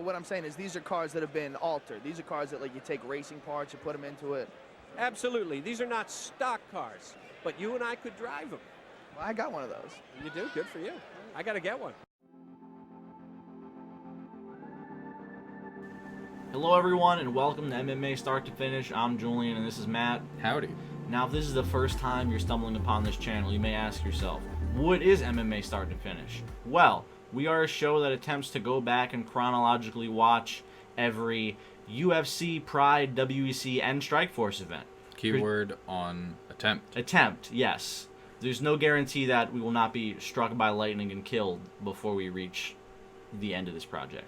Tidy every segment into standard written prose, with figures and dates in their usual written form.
what I'm saying is these are cars that have been altered. These are cars that, like, you take racing parts, you put them into it. Absolutely. These are not stock cars, but you and I could drive them. Well, I got one of those. You do? Good for you. I got to get one. Hello everyone and welcome to MMA Start to Finish. I'm Julian and this is Matt. Howdy. Now if this is the first time you're stumbling upon this channel, you may ask yourself, what is MMA Start to Finish? Well, we are a show that attempts to go back and chronologically watch every UFC, Pride, WEC, and Strikeforce event. Keyword on attempt. Attempt, yes. There's no guarantee that we will not be struck by lightning and killed before we reach the end of this project.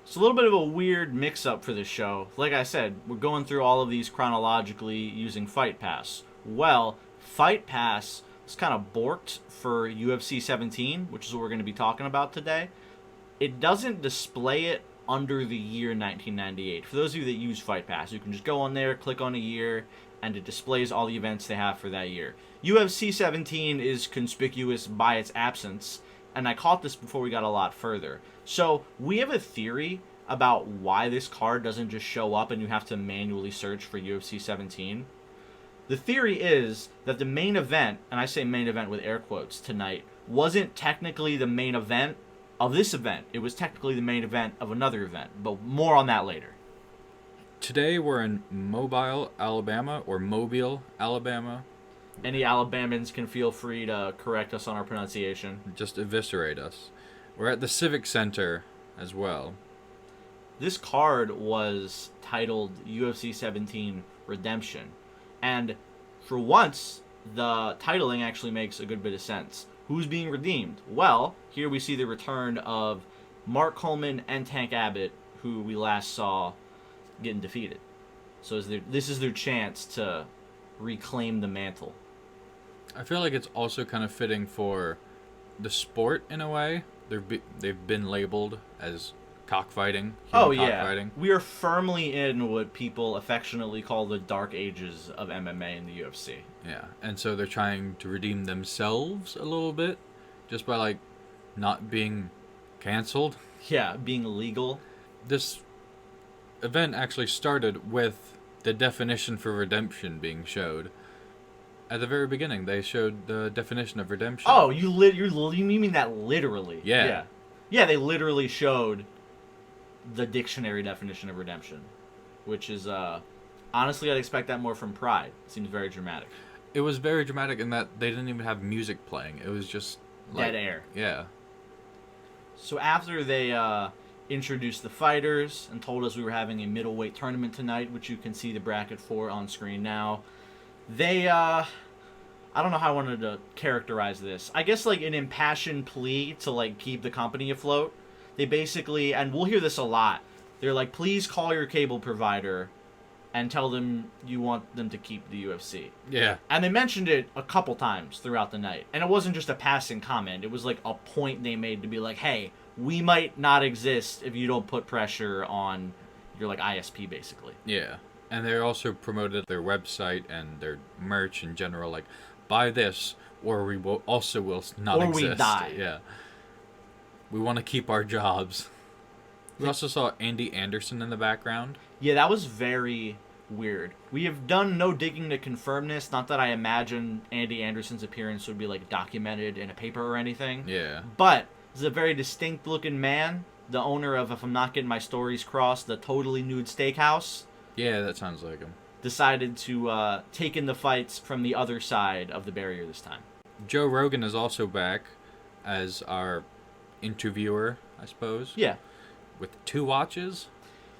It's a little bit of a weird mix-up for this show. Like I said, we're going through all of these chronologically using Fight Pass. Well, Fight Pass is kind of borked for UFC 17, which is what we're going to be talking about today. It doesn't display it under the year 1998. For those of you that use Fight Pass, you can just go on there, click on a year, and it displays all the events they have for that year. UFC 17 is conspicuous by its absence, and I caught this before we got a lot further. So we have a theory about why this card doesn't just show up and you have to manually search for UFC 17. The theory is that the main event, and I say main event with air quotes tonight, wasn't technically the main event of this event. It was technically the main event of another event, but more on that later. Today we're in Mobile, Alabama, or Mobile, Alabama. Any Alabamans can feel free to correct us on our pronunciation. Just eviscerate us. We're at the Civic Center as well. This card was titled UFC 17 Redemption. And for once, the titling actually makes a good bit of sense. Who's being redeemed? Well, here we see the return of Mark Coleman and Tank Abbott, who we last saw getting defeated. So this is their chance to reclaim the mantle. I feel like it's also kind of fitting for the sport in a way. They've been labeled as cockfighting. Oh, yeah. Cockfighting. We are firmly in what people affectionately call the dark ages of MMA in the UFC. Yeah, and so they're trying to redeem themselves a little bit just by, like, not being canceled. Yeah, being legal. This event actually started with the definition for redemption being showed. At the very beginning, they showed the definition of redemption. Oh, you mean that literally? Yeah. Yeah, they literally showed the dictionary definition of redemption, which is, honestly, I'd expect that more from Pride. It seems very dramatic. It was very dramatic in that they didn't even have music playing. It was just like, dead air. Yeah. So after they introduced the fighters and told us we were having a middleweight tournament tonight, which you can see the bracket for on screen now, they, I don't know how I wanted to characterize this. I guess, like, an impassioned plea to, like, keep the company afloat. They basically, and we'll hear this a lot, they're like, please call your cable provider and tell them you want them to keep the UFC. Yeah. And they mentioned it a couple times throughout the night. And it wasn't just a passing comment. It was, like, a point they made to be like, hey, we might not exist if you don't put pressure on your, like, ISP, basically. Yeah. And they also promoted their website and their merch in general, like, buy this, or we will not exist. Or we die. Yeah. We want to keep our jobs. We also saw Andy Anderson in the background. Yeah, that was very weird. We have done no digging to confirm this. Not that I imagine Andy Anderson's appearance would be, like, documented in a paper or anything. Yeah. But this is a very distinct-looking man, the owner of, if I'm not getting my stories crossed, the Totally Nude Steakhouse. Yeah, that sounds like him. Decided to take in the fights from the other side of the barrier this time. Joe Rogan is also back as our interviewer, I suppose. Yeah. With 2 watches.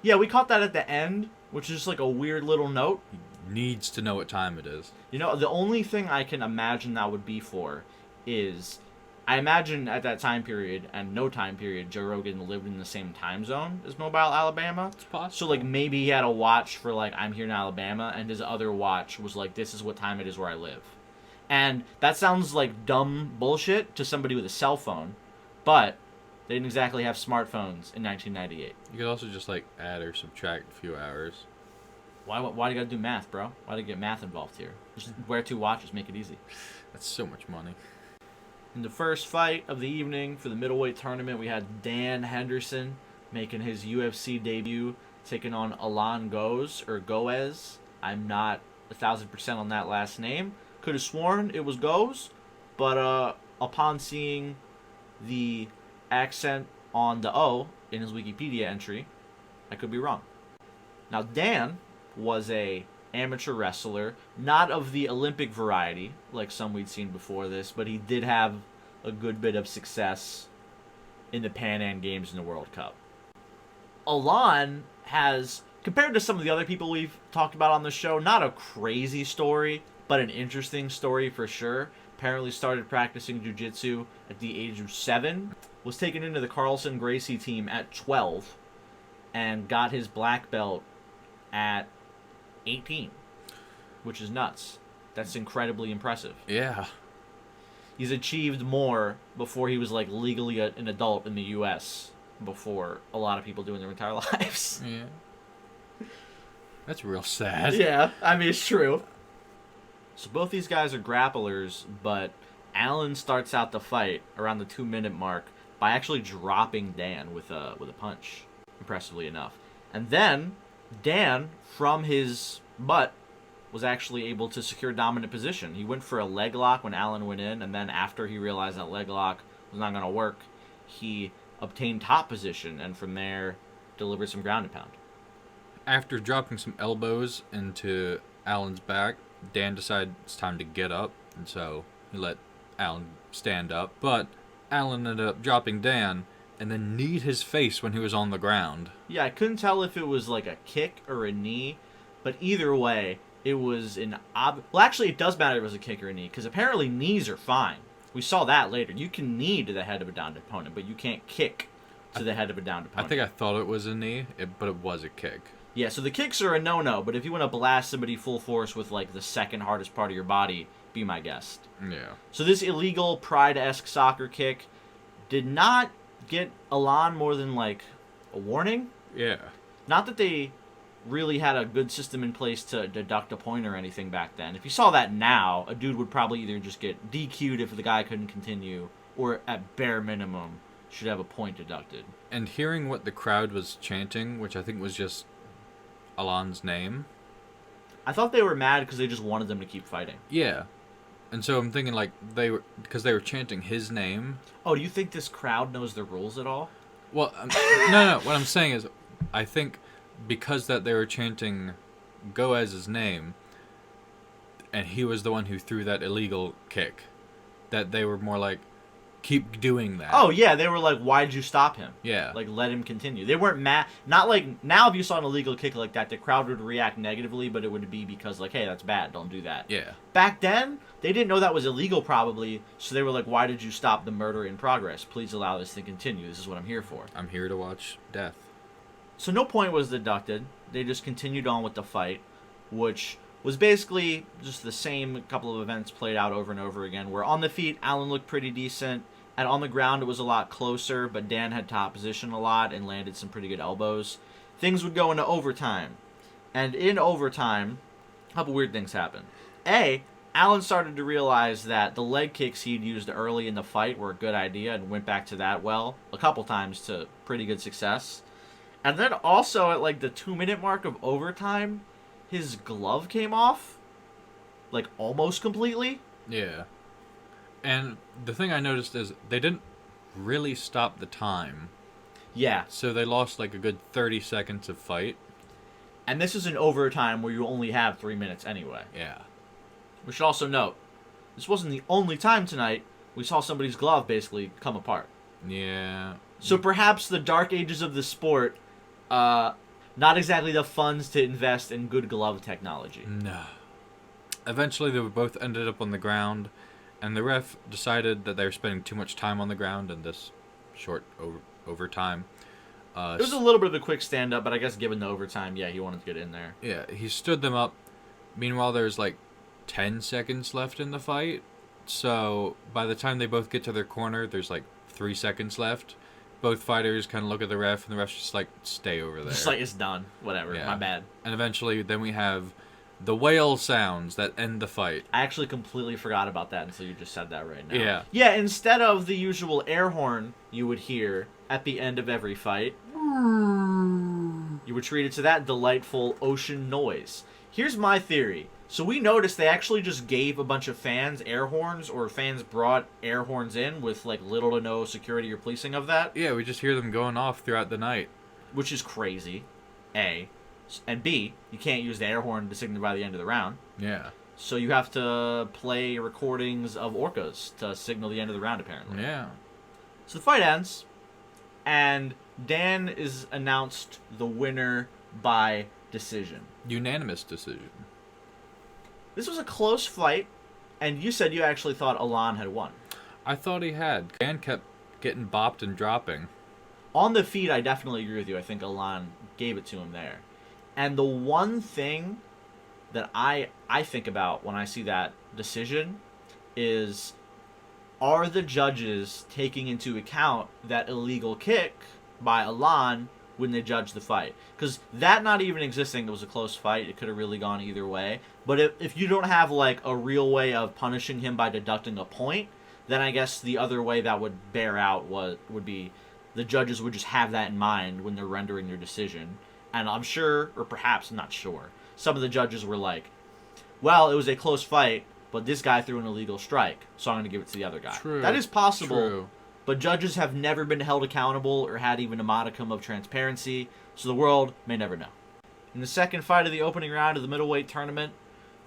Yeah, we caught that at the end, which is just like a weird little note. He needs to know what time it is. You know, the only thing I can imagine that would be for is, I imagine at that time period and no time period, Joe Rogan lived in the same time zone as Mobile, Alabama. It's possible. So, like, maybe he had a watch for, like, I'm here in Alabama, and his other watch was like, this is what time it is where I live. And that sounds like dumb bullshit to somebody with a cell phone, but they didn't exactly have smartphones in 1998. You could also just, like, add or subtract a few hours. Why do you gotta do math, bro? Why do you get math involved here? Just wear 2 watches, make it easy. That's so much money. In the first fight of the evening for the middleweight tournament, we had Dan Henderson making his UFC debut, taking on Alan Goes. I'm not 1,000% on that last name. Could have sworn it was Goes, but upon seeing the accent on the O in his Wikipedia entry, I could be wrong. Now, Dan was a amateur wrestler, not of the Olympic variety, like some we'd seen before this, but he did have a good bit of success in the Pan Am Games and the World Cup. Alan has, compared to some of the other people we've talked about on the show, not a crazy story, but an interesting story for sure. Apparently started practicing jiu-jitsu at the age of 7, was taken into the Carlson Gracie team at 12, and got his black belt at 18, which is nuts. That's incredibly impressive. Yeah. He's achieved more before he was like legally an adult in the U.S. before a lot of people do in their entire lives. Yeah. That's real sad. Yeah, I mean, it's true. So both these guys are grapplers, but Alan starts out the fight around the 2-minute mark by actually dropping Dan with a punch, impressively enough. And then Dan, from his butt, was actually able to secure dominant position. He went for a leg lock when Alan went in, and then after he realized that leg lock was not going to work, he obtained top position, and from there delivered some ground and pound. After dropping some elbows into Alan's back, Dan decided it's time to get up, and so he let Alan stand up. But Alan ended up dropping Dan and then kneed his face when he was on the ground. Yeah, I couldn't tell if it was like a kick or a knee, but either way, it was an well, actually, it does matter if it was a kick or a knee, because apparently knees are fine. We saw that later. You can knee to the head of a downed opponent, but you can't kick to the head of a downed opponent. I think I thought it was a knee, but it was a kick. Yeah, so the kicks are a no-no, but if you want to blast somebody full force with like the second hardest part of your body, be my guest. Yeah. So this illegal Pride-esque soccer kick did not get Alan more than like a warning. Yeah. Not that they really had a good system in place to deduct a point or anything back then. If you saw that now, a dude would probably either just get DQ'd if the guy couldn't continue, or at bare minimum should have a point deducted. And hearing what the crowd was chanting, which I think was just Alan's name. I thought they were mad because they just wanted them to keep fighting. Yeah. And so I'm thinking like because they were chanting his name. Oh, do you think this crowd knows the rules at all? Well, no. What I'm saying is, I think because that they were chanting Goez's name, and he was the one who threw that illegal kick, that they were more like, keep doing that. Oh, yeah, they were like, why'd you stop him? Yeah. Like, let him continue. They weren't mad. Not like, now if you saw an illegal kick like that, the crowd would react negatively, but it would be because, like, hey, that's bad, don't do that. Yeah. Back then, they didn't know that was illegal probably, so they were like, why did you stop the murder in progress? Please allow this to continue. This is what I'm here for. I'm here to watch death. So no point was deducted. They just continued on with the fight, which was basically just the same couple of events played out over and over again, where on the feet, Alan looked pretty decent, and on the ground it was a lot closer, but Dan had top position a lot and landed some pretty good elbows. Things would go into overtime. And in overtime, a couple weird things happened. Alan started to realize that the leg kicks he'd used early in the fight were a good idea and went back to that a couple times to pretty good success. And then also at like the 2-minute mark of overtime, his glove came off, like almost completely. Yeah. And the thing I noticed is they didn't really stop the time. Yeah. So they lost like a good 30 seconds of fight. And this is an overtime where you only have 3 minutes anyway. Yeah. We should also note, this wasn't the only time tonight we saw somebody's glove basically come apart. Yeah. So perhaps the dark ages of the sport, not exactly the funds to invest in good glove technology. No. Eventually they both ended up on the ground, and the ref decided that they were spending too much time on the ground in this short overtime. It was a little bit of a quick stand-up, but I guess given the overtime, yeah, he wanted to get in there. Yeah, he stood them up. Meanwhile, there's like 10 seconds left in the fight. So by the time they both get to their corner, there's like 3 seconds left. Both fighters kind of look at the ref, and the ref's just like, stay over there. Just like, it's done. Whatever. Yeah. My bad. And eventually, then we have the whale sounds that end the fight. I actually completely forgot about that until you just said that right now. Yeah. Instead of the usual air horn you would hear at the end of every fight, You were treated to that delightful ocean noise. Here's my theory. So we noticed they actually just gave a bunch of fans air horns, or fans brought air horns in with like little to no security or policing of that. Yeah, we just hear them going off throughout the night. Which is crazy, A. And B, you can't use the air horn to signal the end of the round. Yeah. So you have to play recordings of orcas to signal the end of the round, apparently. Yeah. So the fight ends, and Dan is announced the winner by decision. Unanimous decision. This was a close fight, and you said you actually thought Alan had won. I thought he had. Dan kept getting bopped and dropping. On the feet, I definitely agree with you. I think Alan gave it to him there. And the one thing that I think about when I see that decision is, are the judges taking into account that illegal kick by Alan when they judge the fight? Because that not even existing, it was a close fight. It could have really gone either way. But if you don't have like a real way of punishing him by deducting a point, then I guess the other way that would bear out would be the judges would just have that in mind when they're rendering their decision. And I'm sure, or perhaps I'm not sure, some of the judges were like, well, it was a close fight, but this guy threw an illegal strike, so I'm going to give it to the other guy. True. That is possible, True. but judges have never been held accountable or had even a modicum of transparency, so the world may never know. In the second fight of the opening round of the middleweight tournament,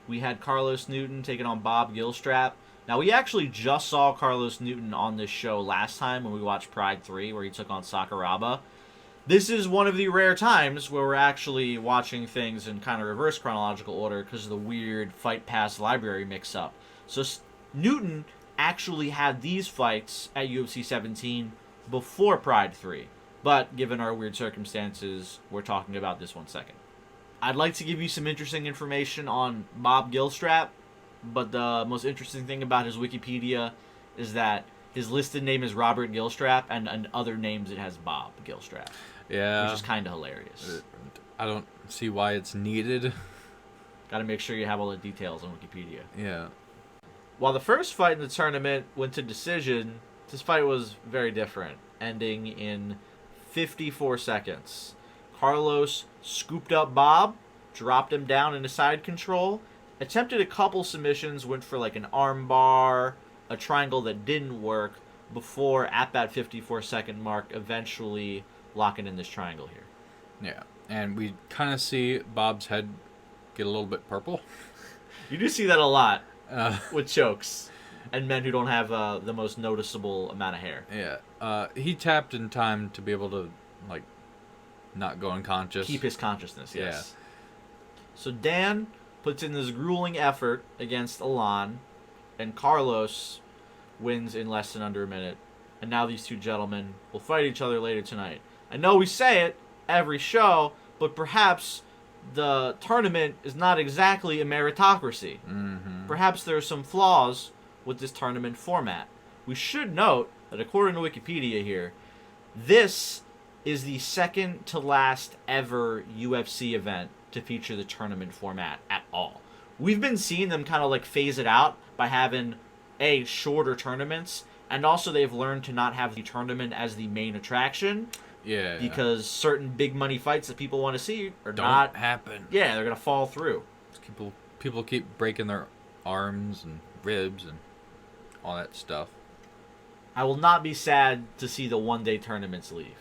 we had Carlos Newton taking on Bob Gilstrap. Now, we actually just saw Carlos Newton on this show last time when we watched Pride 3, where he took on Sakuraba. This is one of the rare times where we're actually watching things in kind of reverse chronological order because of the weird Fight Pass library mix-up. So Newton actually had these fights at UFC 17 before Pride 3. But given our weird circumstances, we're talking about this one second. I'd like to give you some interesting information on Bob Gilstrap, but the most interesting thing about his Wikipedia is that his listed name is Robert Gilstrap, and in other names it has Bob Gilstrap. Yeah. Which is kind of hilarious. I don't see why it's needed. Got to make sure you have all the details on Wikipedia. Yeah. While the first fight in the tournament went to decision, this fight was very different, ending in 54 seconds. Carlos scooped up Bob, dropped him down into side control, attempted a couple submissions, went for like an arm bar, a triangle that didn't work, before at that 54-second mark eventually locking in this triangle here. Yeah. And we kind of see Bob's head get a little bit purple. You do see that a lot with chokes and men who don't have the most noticeable amount of hair. Yeah. He tapped in time to be able to, like, not go unconscious. Keep his consciousness, yes. Yeah. So Dan puts in this grueling effort against Alan, and Carlos wins in less than under a minute. And now these two gentlemen will fight each other later tonight. I know we say it every show, but perhaps the tournament is not exactly a meritocracy. Mm-hmm. Perhaps there are some flaws with this tournament format. We should note that according to Wikipedia here, this is the second to last ever UFC event to feature the tournament format at all. We've been seeing them kind of like phase it out by having shorter tournaments, and also they've learned to not have the tournament as the main attraction. Yeah. Because certain big money fights that people want to see are Don't not happen. Yeah, they're gonna fall through. People keep breaking their arms and ribs and all that stuff. I will not be sad to see the one-day tournaments leave.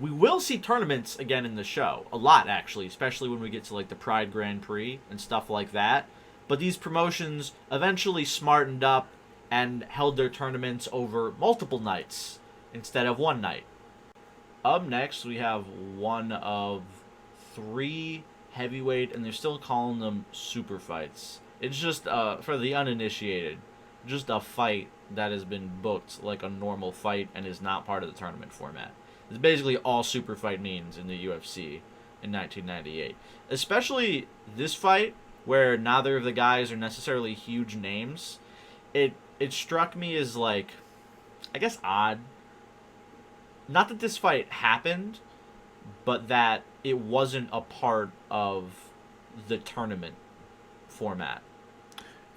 We will see tournaments again in the show. A lot, actually, especially when we get to like the Pride Grand Prix and stuff like that. But these promotions eventually smartened up and held their tournaments over multiple nights instead of one night. Up next, we have one of 3 heavyweight, and they're still calling them super fights. It's just, for the uninitiated, just a fight that has been booked like a normal fight and is not part of the tournament format. It's basically all super fight means in the UFC in 1998. Especially this fight, where neither of the guys are necessarily huge names. It struck me as, like, I guess odd. Not that this fight happened, but that it wasn't a part of the tournament format.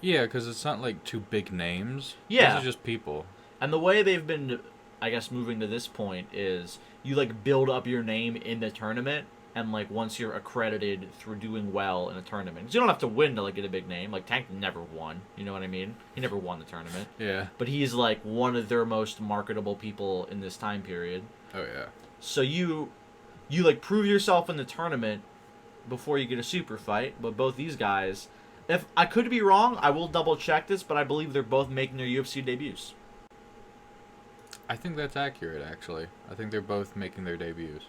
Yeah, because it's not like 2 big names. Yeah. These are just people. And the way they've been I guess moving to this point is you like build up your name in the tournament, and like once you're accredited through doing well in a tournament, 'cause you don't have to win to like get a big name. Like Tank never won, you know what I mean? He never won the tournament. Yeah. But he's like one of their most marketable people in this time period. Oh yeah. So you like prove yourself in the tournament before you get a super fight. But both these guys, if I could be wrong, I will double check this, but I believe they're both making their UFC debuts. I think that's accurate, actually. I think they're both making their debuts.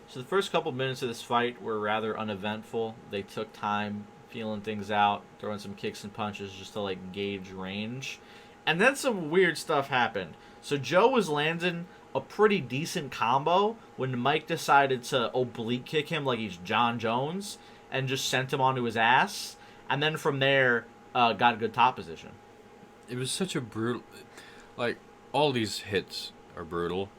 So the first couple minutes of this fight were rather uneventful. They took time feeling things out, throwing some kicks and punches just to like gauge range. And then some weird stuff happened. So Joe was landing a pretty decent combo when Mike decided to oblique kick him like he's John Jones and just sent him onto his ass. And then from there, got a good top position. It was such a brutal... Like, all these hits are brutal.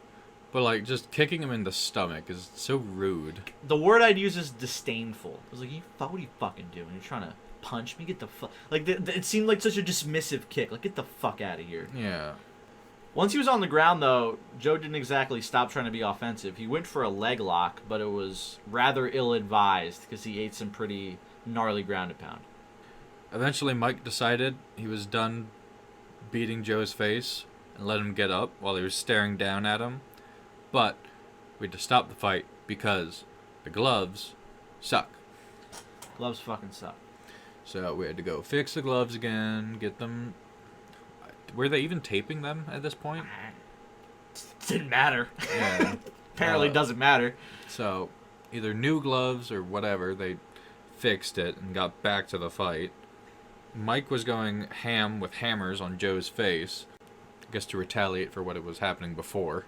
But, like, just kicking him in the stomach is so rude. The word I'd use is disdainful. I was like, what are you fucking doing? You're trying to punch me? Get the fuck... Like, it seemed like such a dismissive kick. Like, get the fuck out of here. Yeah. Once he was on the ground, though, Joe didn't exactly stop trying to be offensive. He went for a leg lock, but it was rather ill-advised because he ate some pretty gnarly ground and pound. Eventually, Mike decided he was done beating Joe's face and let him get up while he was staring down at him. But we had to stop the fight because the gloves suck. Gloves fucking suck. So we had to go fix the gloves again, get them... Were they even taping them at this point? Didn't matter. Yeah. Apparently doesn't matter. So either new gloves or whatever, they fixed it and got back to the fight. Mike was going ham with hammers on Joe's face, I guess to retaliate for what was happening before.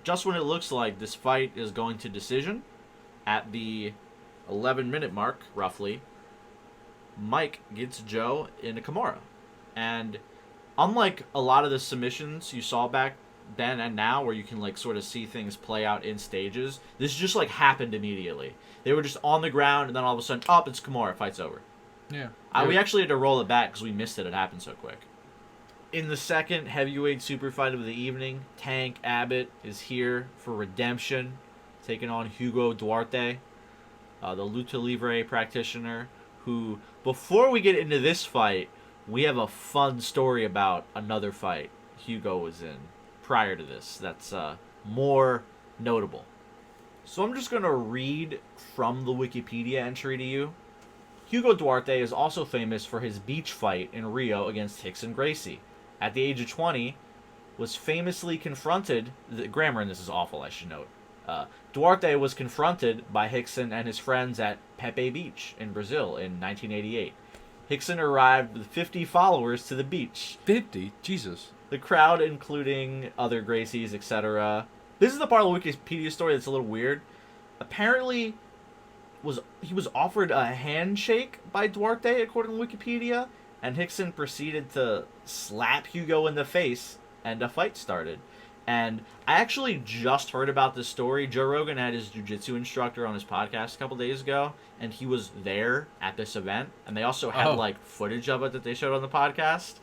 Just when it looks like this fight is going to decision, at the 11-minute mark, roughly, Mike gets Joe in a Kimura. And unlike a lot of the submissions you saw back then and now, where you can like sort of see things play out in stages, this just like happened immediately. They were just on the ground, and then all of a sudden, it's Kimura, fight's over. Yeah. We actually had to roll it back because we missed it. It happened so quick. In the second heavyweight super fight of the evening, Tank Abbott is here for redemption, taking on Hugo Duarte, the Lucha Libre practitioner, who, before we get into this fight, we have a fun story about another fight Hugo was in prior to this that's more notable. So I'm just going to read from the Wikipedia entry to you. Hugo Duarte is also famous for his beach fight in Rio against Rickson Gracie. At the age of 20, was famously confronted... The grammar in this is awful, I should note. Duarte was confronted by Rickson and his friends at Pepe Beach in Brazil in 1988. Rickson arrived with 50 followers to the beach. 50? Jesus. The crowd, including other Gracies, etc. This is the part of the Wikipedia story that's a little weird. Apparently, he was offered a handshake by Duarte, according to Wikipedia, and Rickson proceeded to slap Hugo in the face, and a fight started. And I actually just heard about this story. Joe Rogan had his jiu-jitsu instructor on his podcast a couple days ago, and he was there at this event, and they also had like footage of it that they showed on the podcast,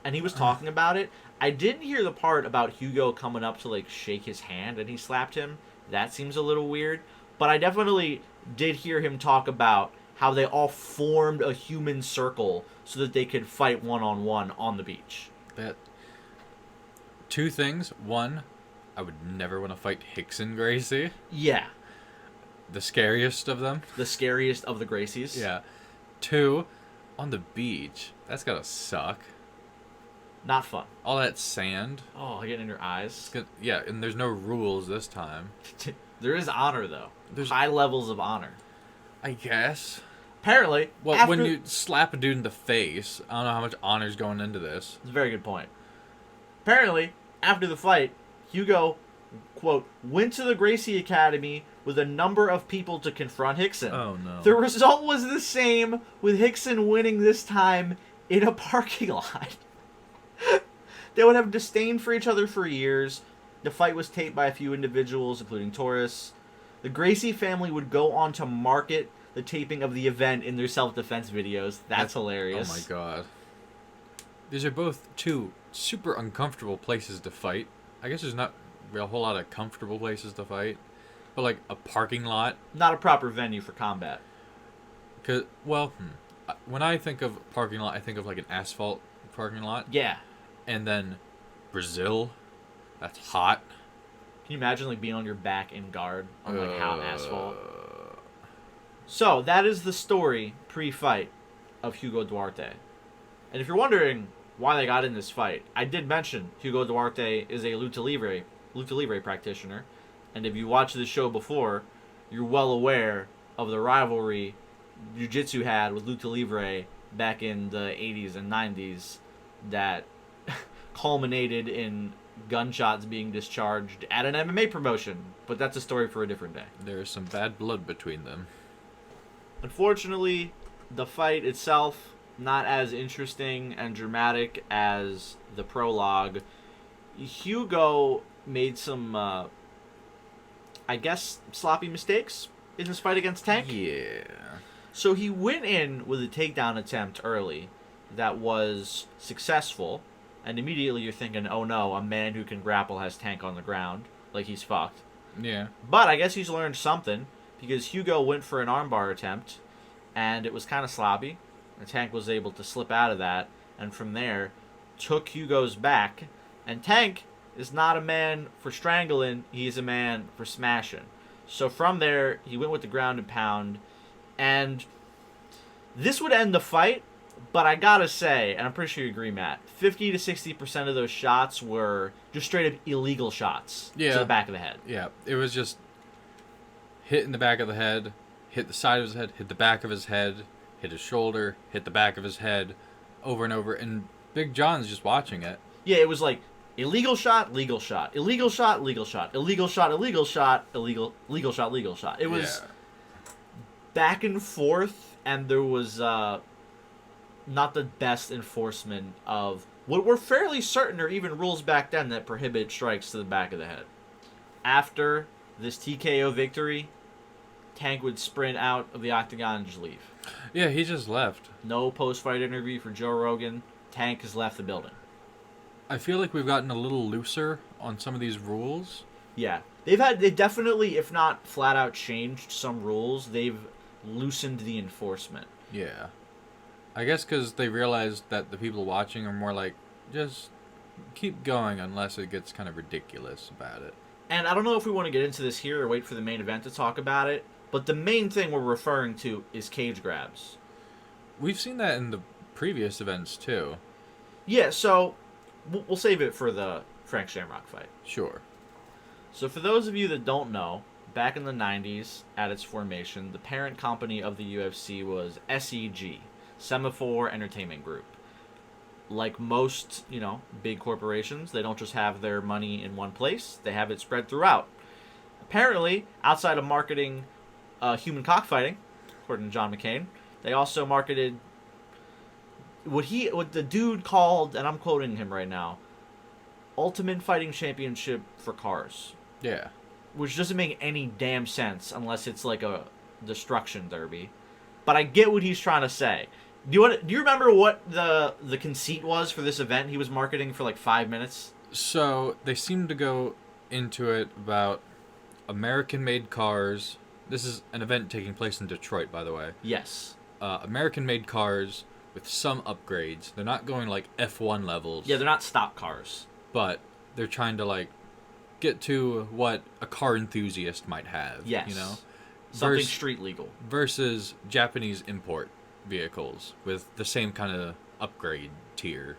and he was talking about it. I didn't hear the part about Hugo coming up to like shake his hand and he slapped him. That seems a little weird, but I definitely did hear him talk about how they all formed a human circle so that they could fight one-on-one on the beach. Two things. One, I would never want to fight Rickson Gracie. Yeah. The scariest of them. The scariest of the Gracies. Yeah. Two, on the beach. That's gotta suck. Not fun. All that sand. Oh, getting in your eyes. Yeah, and there's no rules this time. There is honor, though. There's high levels of honor. I guess. Apparently, well, when you slap a dude in the face, I don't know how much honor's going into this. It's a very good point. Apparently, after the fight, Hugo, quote, went to the Gracie Academy with a number of people to confront Rickson. Oh, no. The result was the same, with Rickson winning this time in a parking lot. They would have disdain for each other for years. The fight was taped by a few individuals, including Taurus. The Gracie family would go on to market the taping of the event in their self-defense videos. That's hilarious. Oh my god. These are both two super uncomfortable places to fight. I guess there's not a whole lot of comfortable places to fight, but like a parking lot. Not a proper venue for combat. When I think of parking lot, I think of like an asphalt parking lot. Yeah. And then Brazil, that's hot. Can you imagine like being on your back in guard on like hot asphalt? So that is the story pre-fight of Hugo Duarte. And if you're wondering why they got in this fight, I did mention Hugo Duarte is a lucha libre practitioner, and if you watched the show before, you're well aware of the rivalry Jiu-Jitsu had with lucha libre back in the 80s and 90s that culminated in gunshots being discharged at an MMA promotion. But that's a story for a different day. There's some bad blood between them. Unfortunately, the fight itself, not as interesting and dramatic as the prologue. Hugo made some, I guess, sloppy mistakes in this fight against Tank. Yeah. So he went in with a takedown attempt early that was successful, and immediately you're thinking, oh no, a man who can grapple has Tank on the ground, like he's fucked. Yeah. But I guess he's learned something, because Hugo went for an armbar attempt, and it was kind of sloppy. And Tank was able to slip out of that, and from there, took Hugo's back. And Tank is not a man for strangling, he's a man for smashing. So from there, he went with the ground and pound, and this would end the fight, but I gotta say, and I'm pretty sure you agree, Matt, 50 to 60% of those shots were just straight up illegal shots to the back of the head. Yeah, it was just hit in the back of the head, hit the side of his head, hit the back of his head, hit his shoulder, hit the back of his head, over and over, and Big John's just watching it. Yeah, it was like illegal shot, legal shot, illegal shot, legal shot, illegal shot, illegal shot, legal shot, legal shot. It was back and forth, and there was not the best enforcement of what were fairly certain or even rules back then that prohibit strikes to the back of the head. After this TKO victory, Tank would sprint out of the octagon and just leave. Yeah, he just left. No post-fight interview for Joe Rogan. Tank has left the building. I feel like we've gotten a little looser on some of these rules. Yeah. They definitely, if not flat out changed some rules, they've loosened the enforcement. Yeah. I guess because they realized that the people watching are more like, just keep going unless it gets kind of ridiculous about it. And I don't know if we want to get into this here or wait for the main event to talk about it, but the main thing we're referring to is cage grabs. We've seen that in the previous events, too. Yeah, so we'll save it for the Frank Shamrock fight. Sure. So for those of you that don't know, back in the 90s, at its formation, the parent company of the UFC was SEG, Semaphore Entertainment Group. Like most, big corporations, they don't just have their money in one place, they have it spread throughout. Apparently, outside of marketing human cockfighting, according to John McCain, they also marketed what the dude called, and I'm quoting him right now, Ultimate Fighting Championship for cars. Yeah. Which doesn't make any damn sense unless it's like a destruction derby. But I get what he's trying to say. Do you remember what the conceit was for this event he was marketing for like 5 minutes? So they seem to go into it about American-made cars. This is an event taking place in Detroit, by the way. Yes. American-made cars with some upgrades. They're not going like F1 levels. Yeah, they're not stock cars. But they're trying to like get to what a car enthusiast might have. Yes. Something street legal. Versus Japanese import vehicles with the same kind of upgrade tier.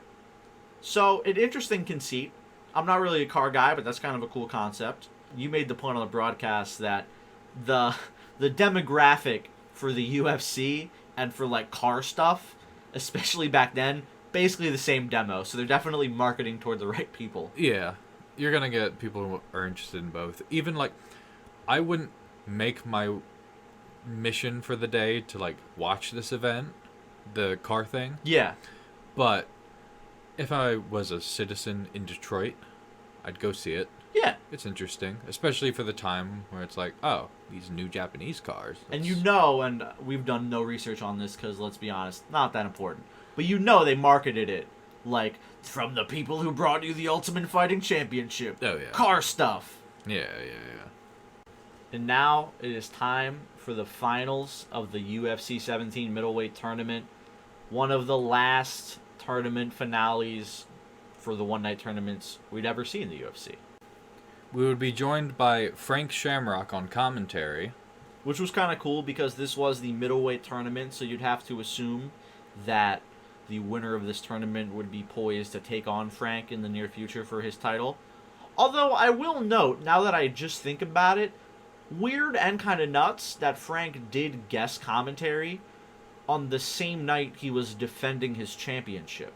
So, an interesting conceit. I'm not really a car guy, but that's kind of a cool concept. You made the point on the broadcast that the demographic for the UFC and for like car stuff, especially back then, basically the same demo. So they're definitely marketing toward the right people. Yeah. You're going to get people who are interested in both. Even like, I wouldn't make my mission for the day to like watch this event, the car thing. Yeah. But if I was a citizen in Detroit, I'd go see it. Yeah. It's interesting, especially for the time where it's like, oh, these new Japanese cars. And and we've done no research on this because, let's be honest, not that important. But they marketed it like, from the people who brought you the Ultimate Fighting Championship. Oh, yeah. Car stuff. Yeah. And now it is time for the finals of the UFC 17 middleweight tournament. One of the last tournament finales for the one-night tournaments we'd ever see in the UFC. We would be joined by Frank Shamrock on commentary. Which was kind of cool because this was the middleweight tournament, so you'd have to assume that the winner of this tournament would be poised to take on Frank in the near future for his title. Although I will note, now that I just think about it, weird and kind of nuts that Frank did guest commentary on the same night he was defending his championship.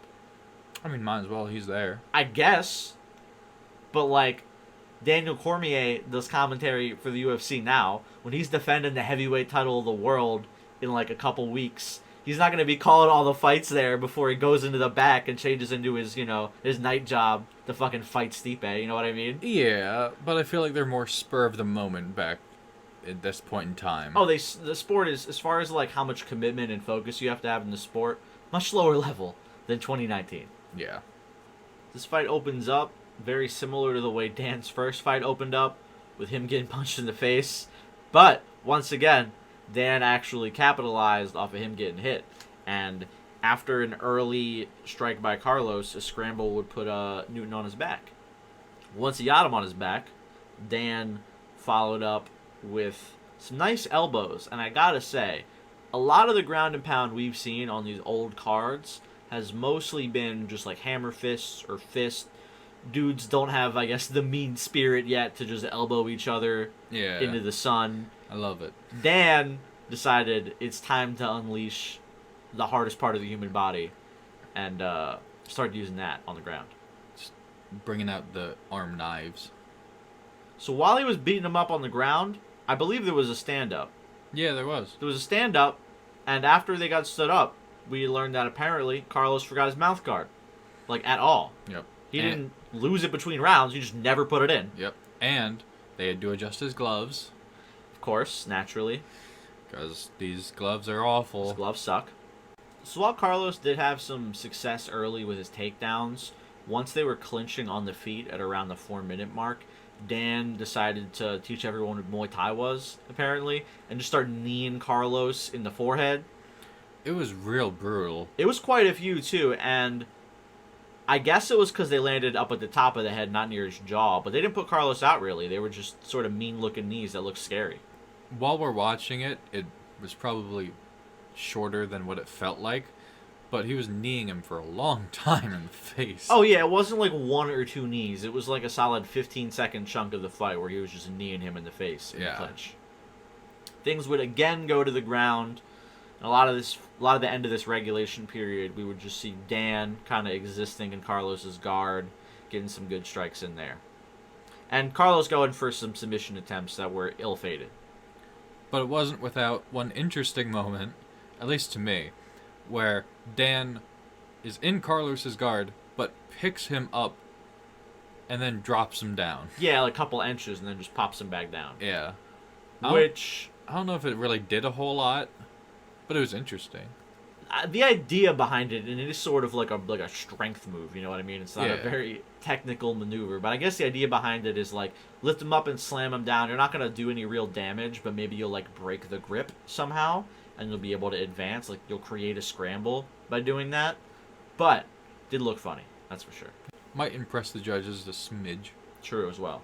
I mean, might as well. He's there. I guess, but like, Daniel Cormier does commentary for the UFC now. When he's defending the heavyweight title of the world in like a couple weeks, he's not going to be calling all the fights there before he goes into the back and changes into his, his night job to fucking fight Stipe. You know what I mean? Yeah, but I feel like they're more spur of the moment back at this point in time. Oh, the sport is, as far as like how much commitment and focus you have to have in the sport, much lower level than 2019. Yeah. This fight opens up very similar to the way Dan's first fight opened up, with him getting punched in the face. But, once again, Dan actually capitalized off of him getting hit. And after an early strike by Carlos, a scramble would put Newton on his back. Once he got him on his back, Dan followed up with some nice elbows. And I gotta say, a lot of the ground and pound we've seen on these old cards has mostly been just like hammer fists or fist. Dudes don't have, I guess, the mean spirit yet to just elbow each other into the sun. I love it. Dan decided it's time to unleash the hardest part of the human body and start using that on the ground. Just bringing out the arm knives. So while he was beating him up on the ground, I believe there was a stand-up. Yeah, there was. There was a stand-up, and after they got stood up, we learned that apparently Carlos forgot his mouth guard. Like, at all. Yep. He didn't lose it between rounds. He just never put it in. Yep. And they had to adjust his gloves. Of course, naturally. Because these gloves are awful. His gloves suck. So while Carlos did have some success early with his takedowns, once they were clinching on the feet at around the 4-minute mark, Dan decided to teach everyone what Muay Thai was, apparently, and just start kneeing Carlos in the forehead. It was real brutal. It was quite a few, too, and I guess it was because they landed up at the top of the head, not near his jaw, but they didn't put Carlos out, really. They were just sort of mean-looking knees that looked scary. While we're watching it, it was probably shorter than what it felt like, but he was kneeing him for a long time in the face. Oh, yeah, it wasn't like one or two knees. It was like a solid 15-second chunk of the fight where he was just kneeing him in the face in the clinch. Things would again go to the ground. And a lot of the end of this regulation period, we would just see Dan kind of existing in Carlos's guard, getting some good strikes in there. And Carlos going for some submission attempts that were ill-fated. But it wasn't without one interesting moment, at least to me, where Dan is in Carlos's guard, but picks him up and then drops him down. Yeah, like a couple inches and then just pops him back down. Yeah. Which I don't know if it really did a whole lot, but it was interesting. The idea behind it, and it is sort of like a strength move, you know what I mean? It's not a very technical maneuver, but I guess the idea behind it is like lift him up and slam him down. You're not going to do any real damage, but maybe you'll like break the grip somehow, and you'll be able to advance. Like you'll create a scramble by doing that. But did look funny, that's for sure. Might impress the judges a smidge. True as well.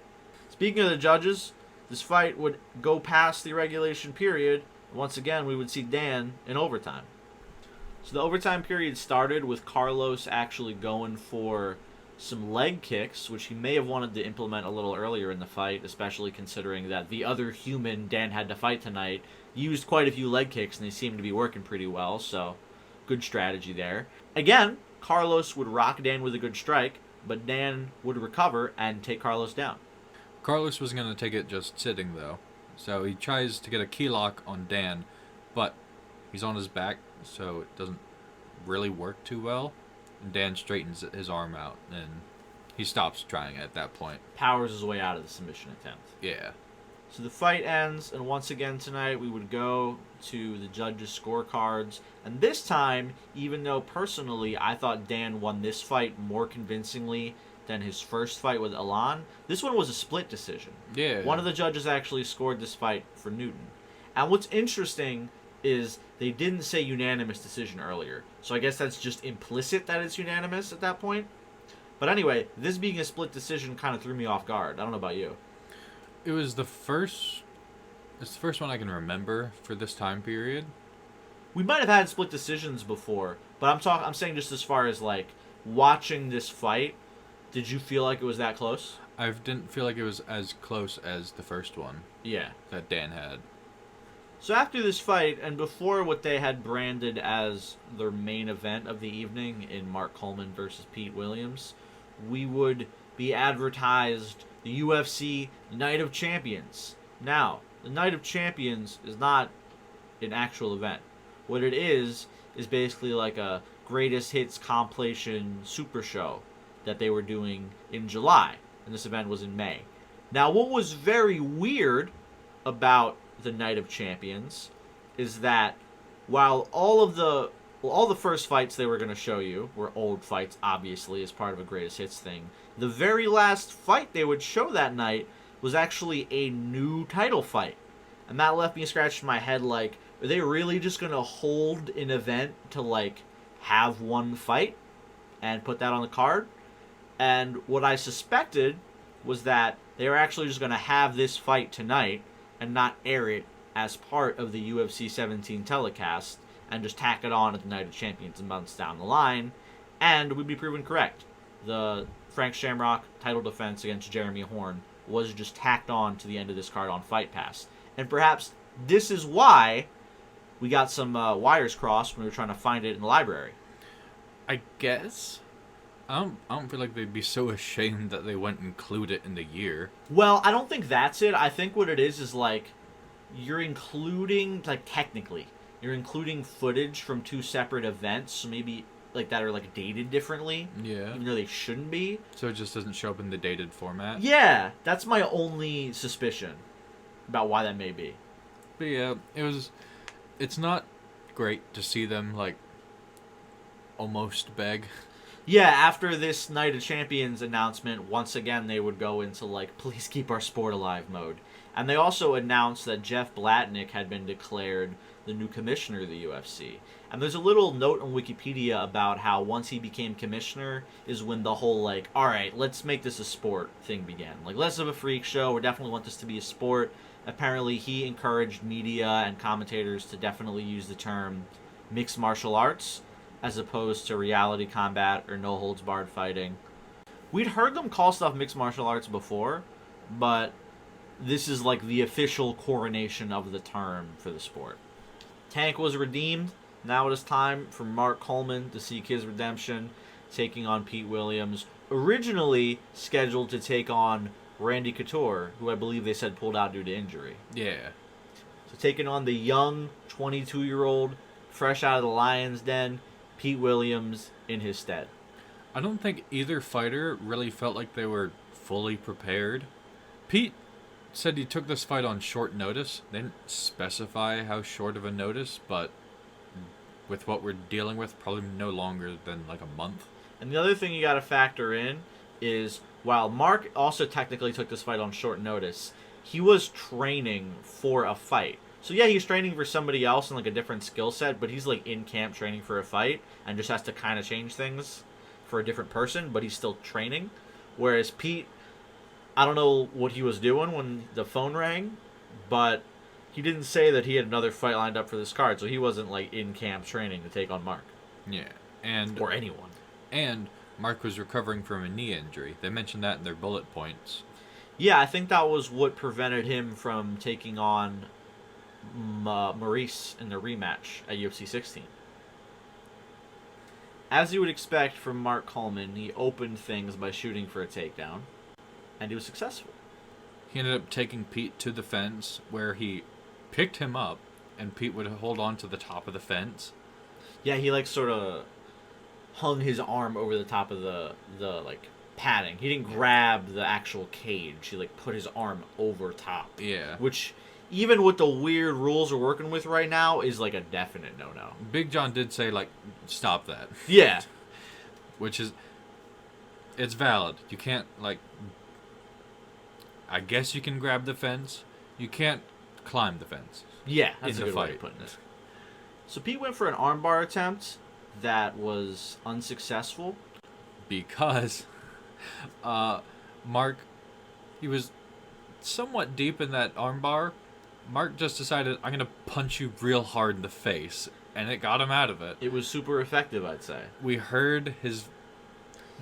Speaking of the judges, this fight would go past the regulation period. Once again, we would see Dan in overtime. So the overtime period started with Carlos actually going for some leg kicks, which he may have wanted to implement a little earlier in the fight, especially considering that the other human Dan had to fight tonight used quite a few leg kicks, and they seemed to be working pretty well, so good strategy there. Again, Carlos would rock Dan with a good strike, but Dan would recover and take Carlos down. Carlos was going to take it just sitting, though. So he tries to get a key lock on Dan, but he's on his back, so it doesn't really work too well. And Dan straightens his arm out, and he stops trying at that point. Powers his way out of the submission attempt. Yeah. So the fight ends, and once again tonight we would go to the judges' scorecards. And this time, even though personally I thought Dan won this fight more convincingly than his first fight with Alan, this one was a split decision. Yeah. One of the judges actually scored this fight for Newton. And what's interesting is they didn't say unanimous decision earlier. So I guess that's just implicit that it's unanimous at that point. But anyway, this being a split decision kind of threw me off guard. I don't know about you. It was the first. It's the first one I can remember for this time period. We might have had split decisions before, but I'm saying just as far as like watching this fight, did you feel like it was that close? I didn't feel like it was as close as the first one Yeah. that Dan had. So after this fight, and before what they had branded as their main event of the evening in Mark Coleman versus Pete Williams, we would be advertised the UFC Night of Champions. Now, the Night of Champions is not an actual event. What it is basically like a greatest hits compilation super show that they were doing in July, and this event was in May. Now, what was very weird about the Night of Champions is that while all the first fights they were going to show you were old fights, obviously, as part of a greatest hits thing, the very last fight they would show that night was actually a new title fight. And that left me scratching my head like, are they really just going to hold an event to, like, have one fight and put that on the card? And what I suspected was that they were actually just going to have this fight tonight and not air it as part of the UFC 17 telecast and just tack it on at the Night of Champions months down the line, and we'd be proven correct. The Frank Shamrock title defense against Jeremy Horn was just tacked on to the end of this card on Fight Pass. And perhaps this is why we got some wires crossed when we were trying to find it in the library. I guess. I don't feel like they'd be so ashamed that they wouldn't include it in the year. Well, I don't think that's it. I think what it is like, you're including, like, technically, you're including footage from two separate events, so maybe, like, that are, like, dated differently. Yeah. Even though they shouldn't be. So it just doesn't show up in the dated format? Yeah, that's my only suspicion about why that may be. But yeah, it's not great to see them, like, almost beg. Yeah, after this Night of Champions announcement, once again they would go into, like, please keep our sport alive mode. And they also announced that Jeff Blatnick had been declared the new commissioner of the UFC. And there's a little note on Wikipedia about how once he became commissioner is when the whole, like, alright, let's make this a sport thing began. Like, less of a freak show, we definitely want this to be a sport. Apparently he encouraged media and commentators to definitely use the term mixed martial arts as opposed to reality combat or no-holds-barred fighting. We'd heard them call stuff mixed martial arts before, but this is like the official coronation of the term for the sport. Tank was redeemed. Now it is time for Mark Coleman to seek his redemption, taking on Pete Williams, originally scheduled to take on Randy Couture, who I believe they said pulled out due to injury. Yeah. So taking on the young 22-year-old, fresh out of the Lion's Den, Pete Williams in his stead. I don't think either fighter really felt like they were fully prepared. Pete said he took this fight on short notice. They didn't specify how short of a notice, but with what we're dealing with, probably no longer than like a month. And the other thing you got to factor in is while Mark also technically took this fight on short notice, he was training for a fight. So yeah, he's training for somebody else in like a different skill set, but he's like in camp training for a fight and just has to kind of change things for a different person, but he's still training. Whereas Pete, I don't know what he was doing when the phone rang, but he didn't say that he had another fight lined up for this card, so he wasn't like in camp training to take on Mark. Yeah, and or anyone. And Mark was recovering from a knee injury. They mentioned that in their bullet points. Yeah, I think that was what prevented him from taking on Maurice in the rematch at UFC 16. As you would expect from Mark Coleman, he opened things by shooting for a takedown, and he was successful. He ended up taking Pete to the fence, where he picked him up, and Pete would hold on to the top of the fence. Yeah, he like sort of hung his arm over the top of the like padding. He didn't grab the actual cage. He like put his arm over top. Yeah. Which, even with the weird rules we're working with right now, is like a definite no-no. Big John did say, like, stop that. Yeah. Which is, it's valid. You can't, like, I guess you can grab the fence. You can't climb the fence. Yeah, that's in a the good way fight. of putting it. So Pete went for an armbar attempt that was unsuccessful. Because Mark, he was somewhat deep in that armbar. Mark just decided, I'm going to punch you real hard in the face. And it got him out of it. It was super effective, I'd say. We heard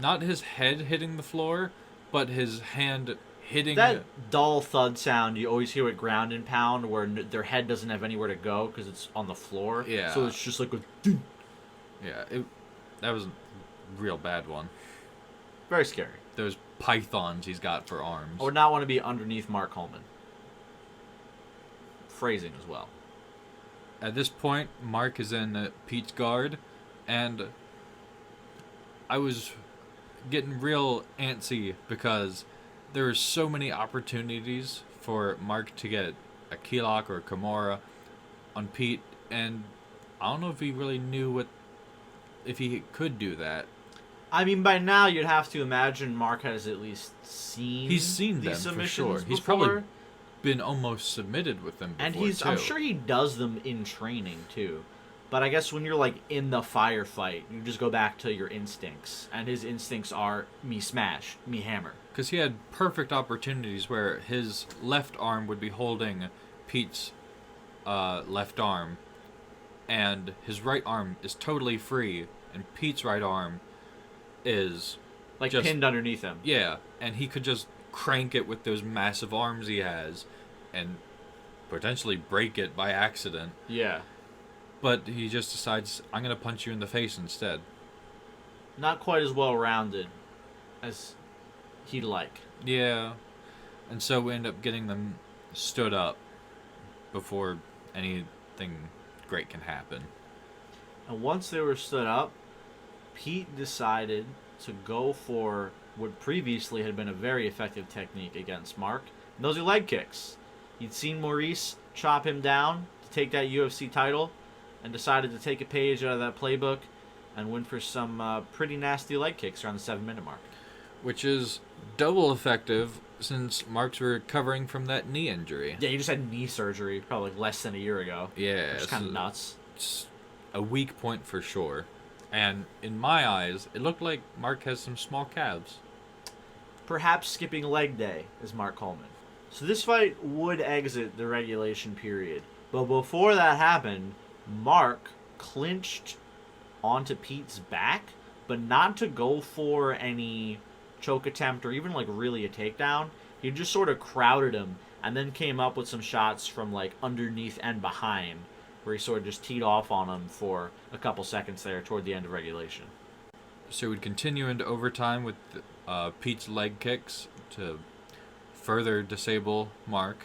not his head hitting the floor, but his hand hitting... That dull thud sound you always hear with ground and pound, where their head doesn't have anywhere to go because it's on the floor. Yeah. So it's just like a... Ding. Yeah, that was a real bad one. Very scary. Those pythons he's got for arms. I would not want to be underneath Mark Coleman. Phrasing as well. At this point, Mark is in Pete's guard, and I was getting real antsy because there were so many opportunities for Mark to get a key lock or a Kimura on Pete, and I don't know if he really knew if he could do that. I mean, by now you'd have to imagine Mark has at least seen. He's seen these them for submissions sure. before. He's probably been almost submitted with them before, and too. I'm sure he does them in training too. But I guess when you're like in the firefight, you just go back to your instincts, and his instincts are me smash, me hammer. Because he had perfect opportunities where his left arm would be holding Pete's left arm, and his right arm is totally free, and Pete's right arm is Like just pinned underneath him. Yeah, and he could just crank it with those massive arms he has, and potentially break it by accident. Yeah. But he just decides, I'm going to punch you in the face instead. Not quite as well rounded as he'd like. Yeah. And so we end up getting them stood up before anything great can happen. And once they were stood up, Pete decided to go for what previously had been a very effective technique against Mark. And those are leg kicks. He'd seen Maurice chop him down to take that UFC title, and decided to take a page out of that playbook and went for some pretty nasty leg kicks around the 7-minute mark. Which is double effective since Mark's recovering from that knee injury. Yeah, he just had knee surgery probably less than a year ago. Yeah. Which is kind of nuts. It's a weak point for sure. And in my eyes, it looked like Mark has some small calves. Perhaps skipping leg day is Mark Coleman. So this fight would exit the regulation period. But before that happened, Mark clinched onto Pete's back, but not to go for any choke attempt or even like really a takedown. He just sort of crowded him and then came up with some shots from like underneath and behind, where he sort of just teed off on him for a couple seconds there toward the end of regulation. So we'd continue into overtime with Pete's leg kicks to further disable Mark.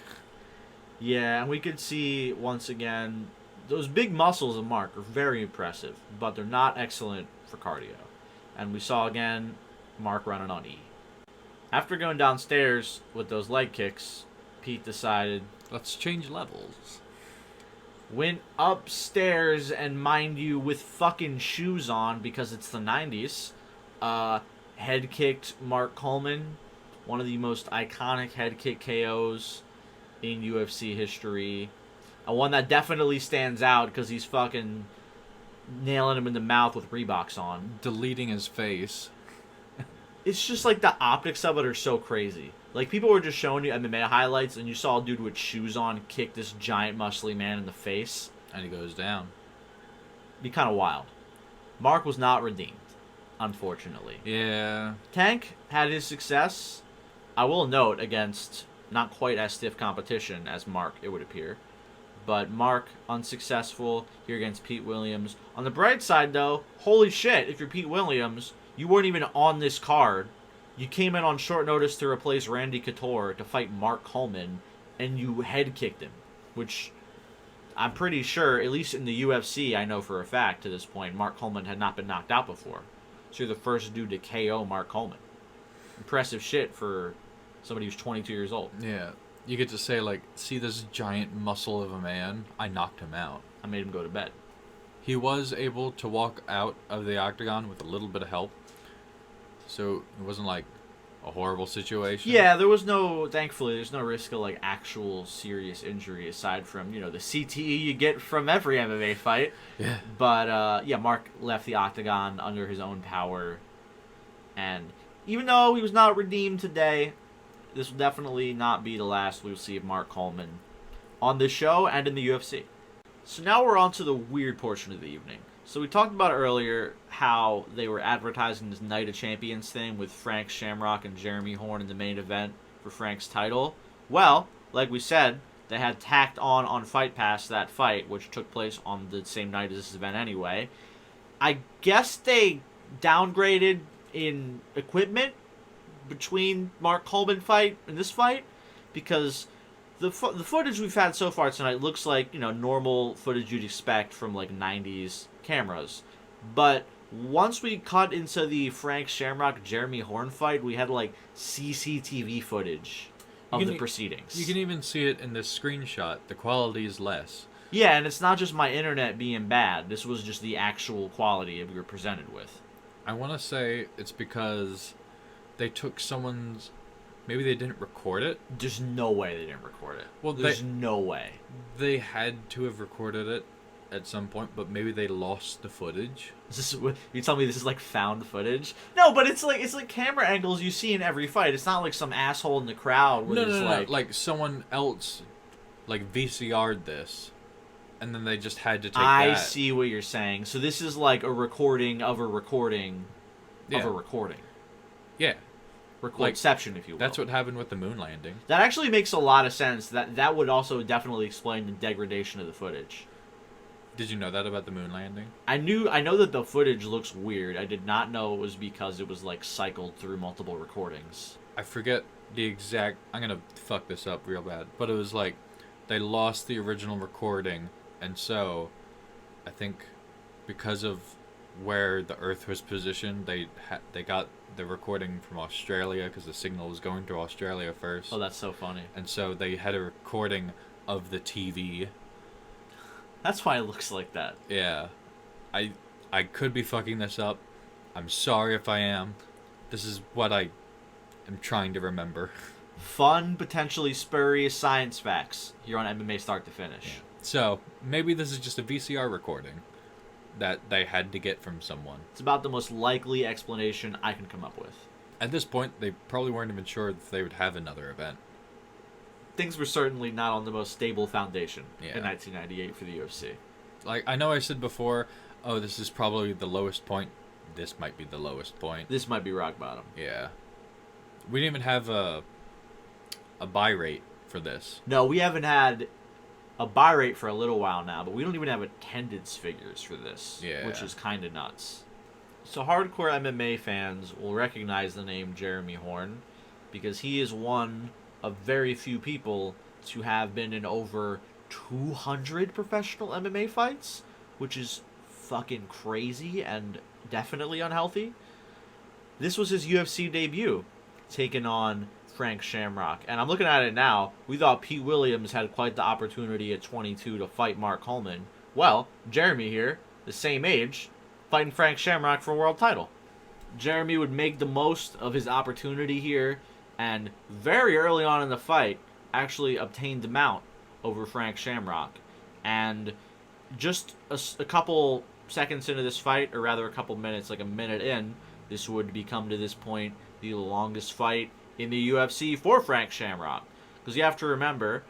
Yeah, and we could see once again those big muscles of Mark are very impressive, but they're not excellent for cardio. And we saw again Mark running on E. After going downstairs with those leg kicks, Pete decided, Let's change levels. went upstairs, and mind you, with fucking shoes on because it's the 90s, head kicked Mark Coleman, one of the most iconic head kick KOs in UFC history. One that definitely stands out because he's fucking nailing him in the mouth with Reeboks on. Deleting his face. It's just like the optics of it are so crazy. Like, people were just showing you MMA highlights, and you saw a dude with shoes on kick this giant muscly man in the face. And he goes down. Be kind of wild. Mark was not redeemed, unfortunately. Yeah. Tank had his success, I will note, against not quite as stiff competition as Mark, it would appear. But Mark, unsuccessful here against Pete Williams. On the bright side, though, holy shit, if you're Pete Williams, you weren't even on this card. You came in on short notice to replace Randy Couture to fight Mark Coleman, and you head kicked him. Which, I'm pretty sure, at least in the UFC, I know for a fact to this point, Mark Coleman had not been knocked out before. So you're the first dude to KO Mark Coleman. impressive shit for somebody who's 22 years old. Yeah. You get to say, like, see this giant muscle of a man? I knocked him out. I made him go to bed. He was able to walk out of the octagon with a little bit of help. So it wasn't like a horrible situation. Yeah, thankfully, there's no risk of, like, actual serious injury aside from, the CTE you get from every MMA fight. Yeah. But, Mark left the octagon under his own power. And even though he was not redeemed today, this will definitely not be the last we'll see of Mark Coleman on this show and in the UFC. So now we're on to the weird portion of the evening. So we talked about earlier how they were advertising this Night of Champions thing with Frank Shamrock and Jeremy Horn in the main event for Frank's title. Well, like we said, they had tacked on Fight Pass that fight, which took place on the same night as this event anyway. I guess they downgraded in equipment between Mark Coleman fight and this fight, because the footage we've had so far tonight looks like normal footage you'd expect from like 90s cameras, but once we cut into the Frank Shamrock Jeremy Horn fight, we had like CCTV footage of the proceedings. You can even see it in this screenshot. The quality is less. Yeah, and it's not just my internet being bad. This was just the actual quality we were presented with. I want to say it's because they took someone's... Maybe they didn't record it? There's no way they didn't record it. Well, there's no way. They had to have recorded it at some point, but maybe they lost the footage. You tell me this is like found footage? No, but it's like camera angles you see in every fight. It's not like some asshole in the crowd. No. Like someone else, like VCR'd this, and then they just had to take I see what you're saying. So this is like a recording of a recording of a recording. Yeah. Recordception, if you will. That's what happened with the moon landing. That actually makes a lot of sense. That would also definitely explain the degradation of the footage. Did you know that about the moon landing? I know that the footage looks weird. I did not know it was because it was like cycled through multiple recordings. I forget the exact... I'm gonna fuck this up real bad. But it was like, they lost the original recording, and so I think because of where the Earth was positioned, they got the recording from Australia because the signal was going to Australia first. Oh, that's so funny. And so they had a recording of the TV. That's why it looks like that. Yeah. I could be fucking this up. I'm sorry if I am. This is what I am trying to remember. Fun, potentially spurious science facts here on MMA Start to Finish. Yeah. So, maybe this is just a VCR recording that they had to get from someone. It's about the most likely explanation I can come up with. At this point, they probably weren't even sure if they would have another event. Things were certainly not on the most stable foundation in Yeah. 1998 for the UFC. Like, I know I said before, oh, this is probably the lowest point. This might be the lowest point. This might be rock bottom. Yeah. We didn't even have a buy rate for this. No, we haven't had a buy rate for a little while now, but we don't even have attendance figures for this, which is kind of nuts. So hardcore MMA fans will recognize the name Jeremy Horn because he is one of very few people to have been in over 200 professional MMA fights, which is fucking crazy and definitely unhealthy. This was his UFC debut, taking on Frank Shamrock. And I'm looking at it now. We thought Pete Williams had quite the opportunity at 22 to fight Mark Coleman. Well, Jeremy here, the same age, fighting Frank Shamrock for a world title. Jeremy would make the most of his opportunity here, and very early on in the fight, actually obtained the mount over Frank Shamrock. And just a couple seconds into this fight, or rather a couple minutes, like a minute in, this would become to this point the longest fight in the UFC for Frank Shamrock. Because you have to remember,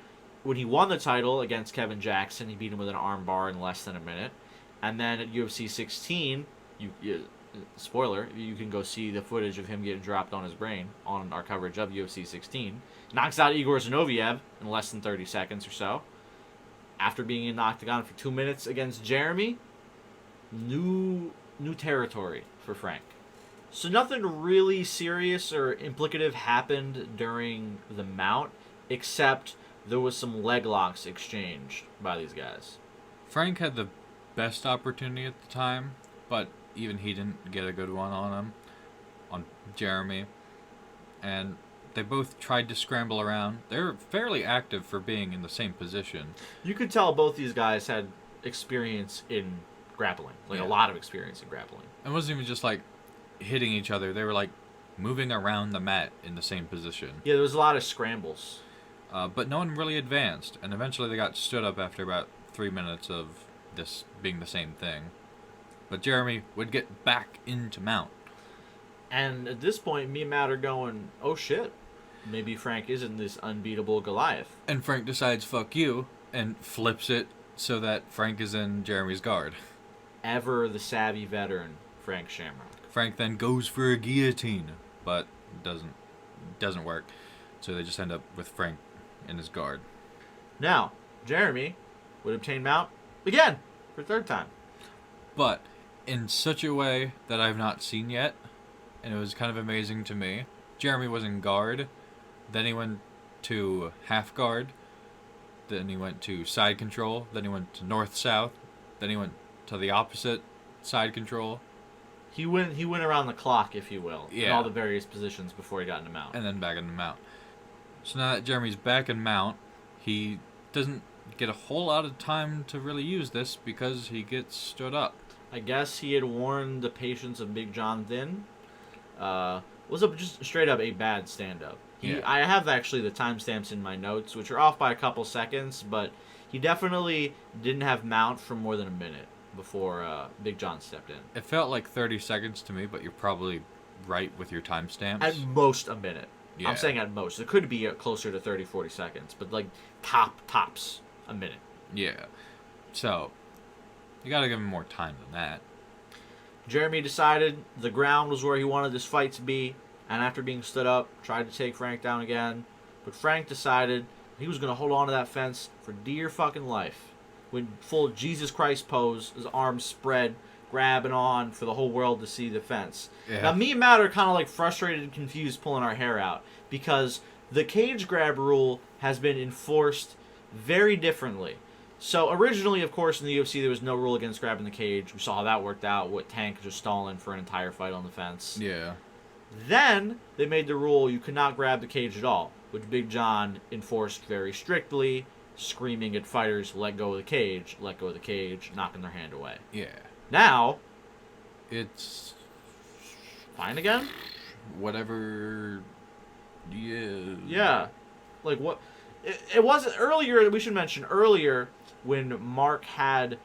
when he won the title against Kevin Jackson, he beat him with an arm bar in less than a minute. And then at UFC 16, spoiler, you can go see the footage of him getting dropped on his brain on our coverage of UFC 16. Knocks out Igor Zinoviev in less than 30 seconds or so. After being in the octagon for 2 minutes against Jeremy, new territory for Frank. So nothing really serious or implicative happened during the mount, except there was some leg locks exchanged by these guys. Frank had the best opportunity at the time, but even he didn't get a good one on him, on Jeremy. and they both tried to scramble around. They're fairly active for being in the same position. You could tell both these guys had experience in grappling, like a lot of experience in grappling. It wasn't even just like hitting each other. They were like moving around the mat in the same position. Yeah, there was a lot of scrambles. But no one really advanced, and eventually they got stood up after about 3 minutes of this being the same thing. But Jeremy would get back into mount. And at this point, me and Matt are going, oh shit, maybe Frank isn't this unbeatable Goliath. And Frank decides, fuck you, and flips it so that Frank is in Jeremy's guard. Ever the savvy veteran, Frank Shamrock. Frank then goes for a guillotine, but doesn't work. So they just end up with Frank in his guard. Now, Jeremy would obtain mount again for a third time. But in such a way that I've not seen yet, and it was kind of amazing to me. Jeremy was in guard, then he went to half guard, then he went to side control, then he went to north-south, then he went to the opposite side control. He went around the clock, if you will, in Yeah. all the various positions before he got into mount. And then back into mount. So now that Jeremy's back in mount, he doesn't get a whole lot of time to really use this because he gets stood up. I guess he had worn the patience of Big John thin. Was just straight up a bad stand-up. Yeah. I have actually the timestamps in my notes, which are off by a couple seconds, but he definitely didn't have mount for more than a minute before Big John stepped in. It felt like 30 seconds to me, but you're probably right with your timestamps. At most a minute. Yeah. I'm saying at most. It could be closer to 30, 40 seconds, but like tops a minute. Yeah. So, you gotta give him more time than that. Jeremy decided the ground was where he wanted this fight to be, and after being stood up, tried to take Frank down again. But Frank decided he was going to hold on to that fence for dear fucking life. With full Jesus Christ pose, his arms spread, grabbing on for the whole world to see the fence. Yeah. Now, me and Matt are kind of like frustrated and confused pulling our hair out, because the cage grab rule has been enforced very differently. So originally, of course, in the UFC, there was no rule against grabbing the cage. We saw how that worked out with Tank just stalling for an entire fight on the fence. Yeah. Then they made the rule you could not grab the cage at all, which Big John enforced very strictly, screaming at fighters, let go of the cage, knocking their hand away. Yeah. Now, It's fine again? whatever. Yeah. Yeah. Like what? It wasn't earlier, we should mention earlier, when Mark had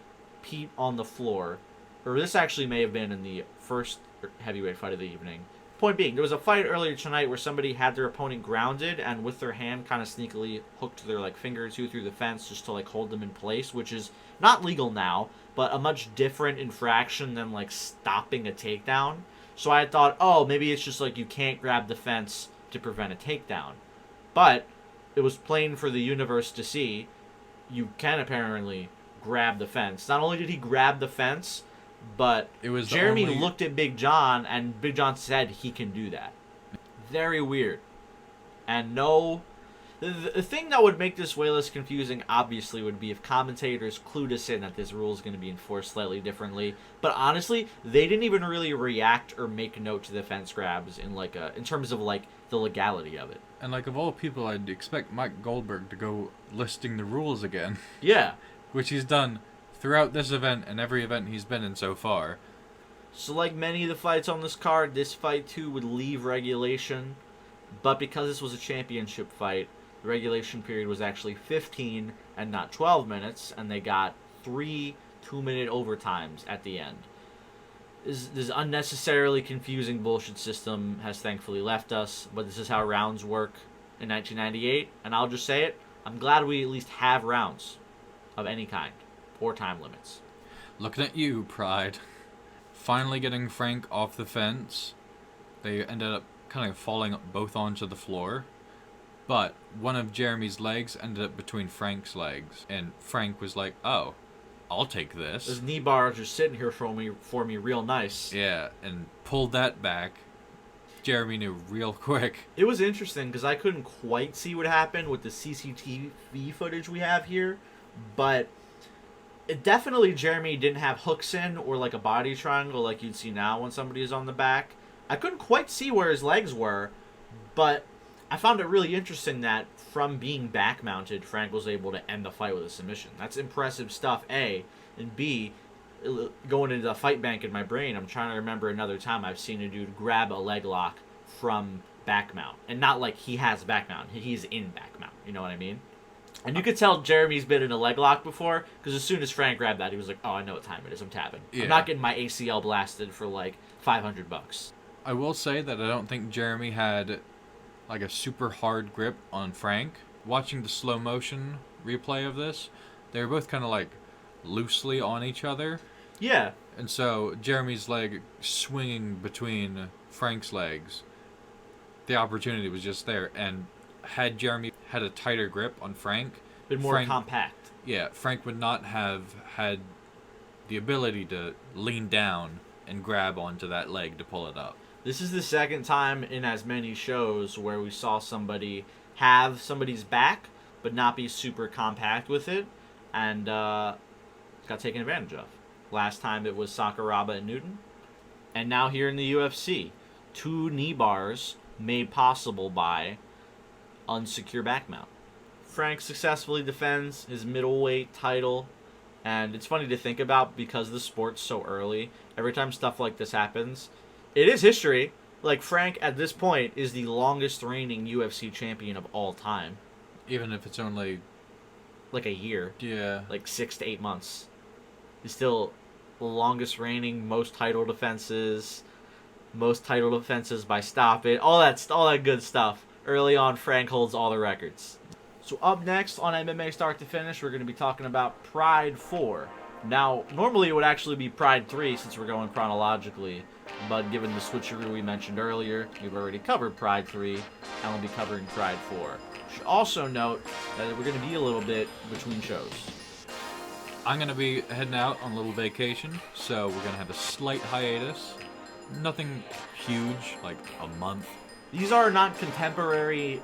Pete on the floor, or this actually may have been in the first heavyweight fight of the evening. Point being, there was a fight earlier tonight where somebody had their opponent grounded and with their hand kind of sneakily hooked their like finger or two through the fence just to like hold them in place, which is not legal now, but a much different infraction than like stopping a takedown. So I thought, oh, maybe it's just like you can't grab the fence to prevent a takedown. But it was plain for the universe to see. You can apparently grab the fence. Not only did he grab the fence, but It was the Jeremy only- looked at Big John, and Big John said he can do that. Very weird. And no... The thing that would make this way less confusing, obviously, would be if commentators clued us in that this rule is going to be enforced slightly differently. But honestly, they didn't even really react or make note to the fence grabs in terms of like the legality of it. And like of all people, I'd expect Mike Goldberg to go listing the rules again, Yeah. which he's done throughout this event and every event he's been in so far. So like many of the fights on this card, this fight too would leave regulation. But because this was a championship fight, the regulation period was actually 15 and not 12 minutes, and they got 3 2-minute overtimes at the end. This unnecessarily confusing bullshit system has thankfully left us, but this is how rounds work in 1998, and I'll just say it, I'm glad we at least have rounds of any kind, or time limits. Looking at you, Pride. Finally getting Frank off the fence, they ended up kind of falling both onto the floor. But one of Jeremy's legs ended up between Frank's legs, and Frank was like, "Oh, I'll take This this." knee bar is just sitting here for me real nice. Yeah, and pulled that back. Jeremy knew real quick. It was interesting because I couldn't quite see what happened with the CCTV footage we have here, but it definitely Jeremy didn't have hooks in or like a body triangle like you'd see now when somebody is on the back. I couldn't quite see where his legs were, But I found it really interesting that from being back-mounted, Frank was able to end the fight with a submission. That's impressive stuff, A. And B, going into the fight bank in my brain, I'm trying to remember another time I've seen a dude grab a leg lock from back mount. And not like he has back mount. He's in back mount. You know what I mean? And you could tell Jeremy's been in a leg lock before, because as soon as Frank grabbed that, he was like, oh, I know what time it is. I'm tapping. Yeah. I'm not getting my ACL blasted for like $500. I will say that I don't think Jeremy had like a super hard grip on Frank. Watching the slow motion replay of this, they were both kind of like loosely on each other. Yeah. And so Jeremy's leg swinging between Frank's legs, the opportunity was just there. And had Jeremy had a tighter grip on Frank, Been more compact. Yeah, Frank would not have had the ability to lean down and grab onto that leg to pull it up. This is the second time in as many shows where we saw somebody have somebody's back, but not be super compact with it, and got taken advantage of. Last time it was Sakuraba and Newton, and now here in the UFC, 2 knee bars made possible by unsecure back mount. Frank successfully defends his middleweight title, and it's funny to think about because the sport's so early. Every time stuff like this happens, it is history. Like, Frank, at this point, is the longest reigning UFC champion of all time. Even if it's only Like a year. Yeah. Like 6 to 8 months. He's still the longest reigning, most title defenses by stop it, all that good stuff. Early on, Frank holds all the records. So up next on MMA Start to Finish, we're going to be talking about Pride 4. Now, normally it would actually be Pride 3 since we're going chronologically, but given the switcheroo we mentioned earlier, we've already covered Pride 3, and we'll be covering Pride 4. Should also note that we're going to be a little bit between shows. I'm going to be heading out on a little vacation, so we're going to have a slight hiatus. Nothing huge, like a month. These are not contemporary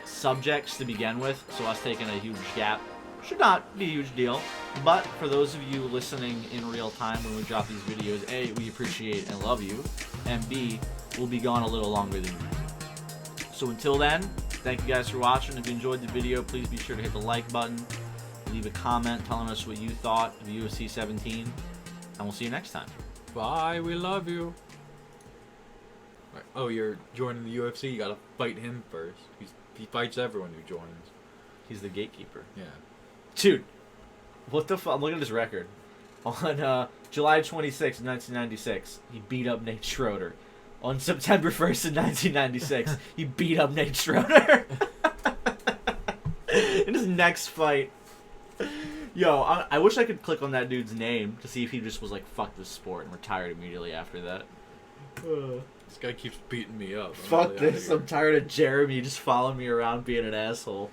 subjects to begin with, so us taking a huge gap should not be a huge deal. But for those of you listening in real time when we drop these videos, A, we appreciate and love you, and B, we'll be gone a little longer than you. So until then, thank you guys for watching. If you enjoyed the video, please be sure to hit the like button, leave a comment telling us what you thought of UFC 17, and we'll see you next time. Bye, we love you. Oh, you're joining the UFC? You gotta fight him first. He fights everyone who joins. He's the gatekeeper. Yeah. Dude, what the fuck? Look at his record. On July 26, 1996, he beat up Nate Schroeder. On September 1st of 1996, he beat up Nate Schroeder. In his next fight. Yo, I wish I could click on that dude's name to see if he just was like, fuck this sport, and retired immediately after that. This guy keeps beating me up. Fuck this, I'm tired of Jeremy just following me around being an asshole.